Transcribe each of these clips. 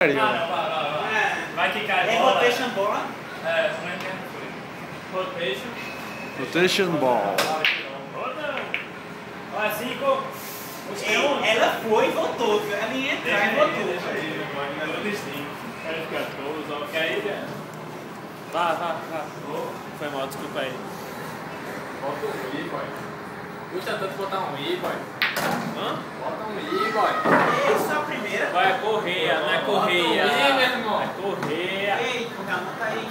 Vai quicar é bola. rotation bola? É, como é que é? Rotation. Rotation ball. Ó, 5. Ela foi e voltou, viu? Ela ia entrar e voltou. Deixa aí, imagina o destino. Quero ficar todos, ó. Que aí, né? Vá. Foi mal, desculpa aí. Bota um I, boy. Custa tanto botar um I, boy. Hã? Bota um I, boy. Isso é a primeira. Vai, correia, não é correia. Bota um I, meu irmão. É correia. Ei, calma, tá aí.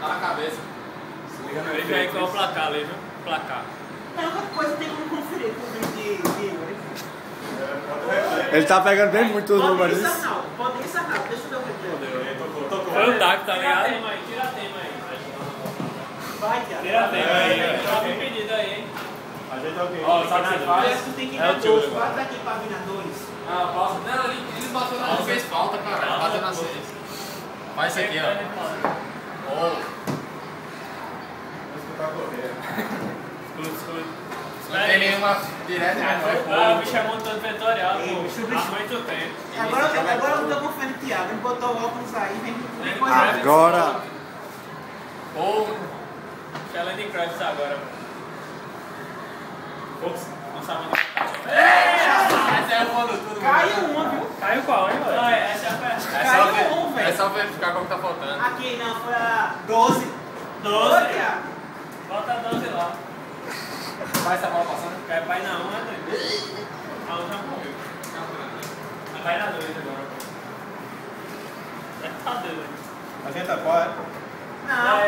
Tá na cabeça. Se liga no Veja aí qual é o placar ali, viu? Placar. Não, qualquer coisa tem como conferir com o de Ele tá pegando bem muito os números. Pode ir, Sarnal. Deixa eu ver o replay. Foi o Daco, tá ligado? Tira a tema aí. Vai, Thiago. Tira a tema aí. Troca o pedido aí, hein? Ó, sabe o que você faz? Tu tem que É o dar tio, 2. agora. Bota aqui pra vir na 2. Ah, posso? Não, ele bateu na. Não fez falta, cara. Bateu na 6. Faz isso aqui, ó. Oh. Escuta. Não tem nenhuma direta, Ah, o bicho é montando vetorial, pô. Ei, Há bicho. muito tempo. Agora eu tô confiando no Thiago. Ele botou o óculos aí, vem coisa. Agora. Ou. Challenge Craft agora. Ops, não sabe onde. Essa é o fundo tudo. Caiu uma, viu? Caiu qual, hein, velho? Essa é a peça. Caiu um, velho. É só verificar qual que tá faltando. Aqui não, foi a 12. 12. Thiago. Bota 12 lá. Vai essa bola passando? Cai pai na 1, né, doido? A 1 já morreu. Vai na 2 agora. Tá doido. A gente tá qual é? Não, pô,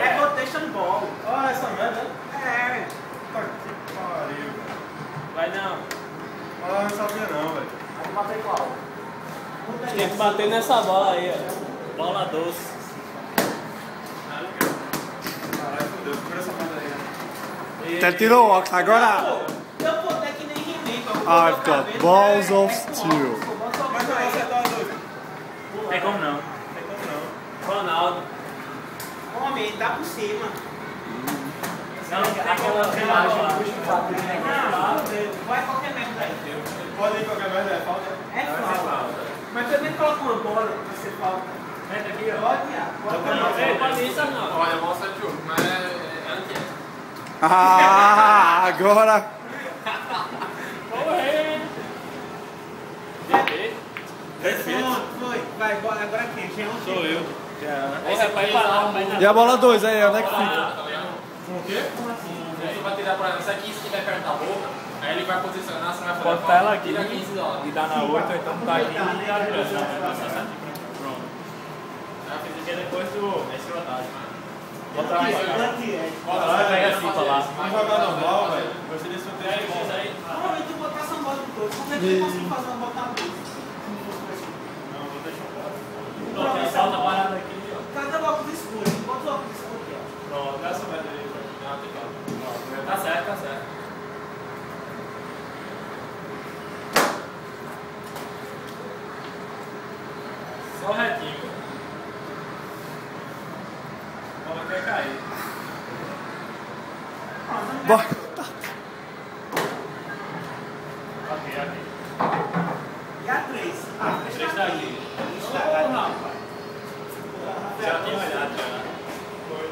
é rotation ball. Ah, essa merda, né? É. Tá que pariu, velho. Vai não. Ah, não sabia não, velho. Aí matei qual? Tem que bater nessa bola aí, ó. Bola doce. Caralho, fodeu. Segura essa merda aí, né? Até tirou o óculos. Agora. Eu botei que nem He-Man, pra I've got balls of steel. Mas eu vou acertar as duas. Tem como não. Tem como não. Ronaldo. Homem, tá por cima. Não, aquela imagem. Não, vai qualquer merda aí. Pode ir qualquer merda, é falta? É falta. Mas também coloca uma bola pra ser falta. Entra aqui, ó. Pode, Thiago. Pode isso, não. Olha, mostra de jogo, mas é antes. Ah, agora. Corre! Foi. Vai, bola. Agora quem? Quem é o Sou eu. Esse vai parar, vai dar. E a bola 2 aí, onde é que fica? Tá ligado? Com o quê? Você vai tirar pra isso aqui, se estiver perto da boca, aí ele vai posicionar, você vai fazer. Bota ela aqui Tira 15 dólares. e dá na outra, então tá aqui. Pronto. Já fiz Porque depois do. É escrotagem, né? Bota aí, Bota lá, pega assim pra lá. Vamos jogar normal, velho. Gostei desse E aí, sorteio. isso aí. Normalmente tu botar essa bola de todos. Como é que eu consigo fazer uma botar luz? Não, vou deixar fora. Pronto, tem salta parada aqui, ó. Cadê o óculos escuro? Bota o óculos escuro aqui, ó. Pronto, dá essa merda aí. Tá certo, tá certo. Só retinho. A bola quer cair. Bora. Aqui. E a 3? Ah, 3 tá aqui. Ô, rapaz. Já tinha olhado, já. Foi.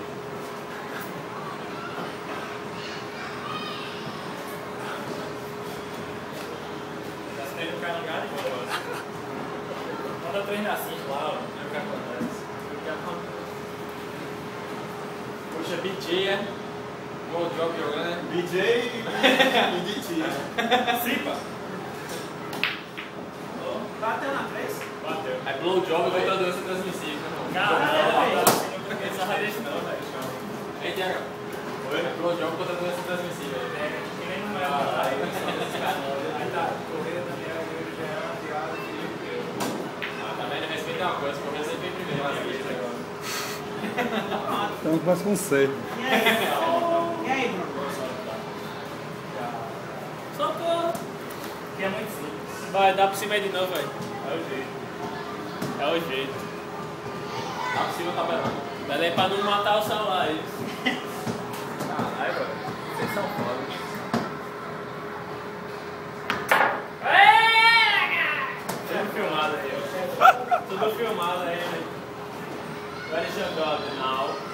Já se tem no cara lugar de boa. Manda 3 na 5 lá, ó. Vê o que acontece. Puxa, BJ, é? Bom job jogando, né? BJ e DT. Cipa. Bateu na 3? Bateu. Aí blowjob e outra doença transmissível, né? Caramba, não tem essa raiz não, velho. Ei, Thiago. Oi? Blowjob contra doença transmissível. É, que nem não é lá. Aí tá, corrida da minha hoje já é uma piada que Também não respeita uma coisa, porque eu sempre vem primeiro nas vezes agora. Então começa com C. E aí, Bruno? socorro. Que é muito simples. Vai, dá por cima aí de novo, velho. É o jeito. É o jeito. Tá por cima, tá belando. Pera aí pra não matar o celular aí. Caralho, velho. Vocês são foda. Sendo filmado aí, ó. Tudo filmado aí, né? What is your job now?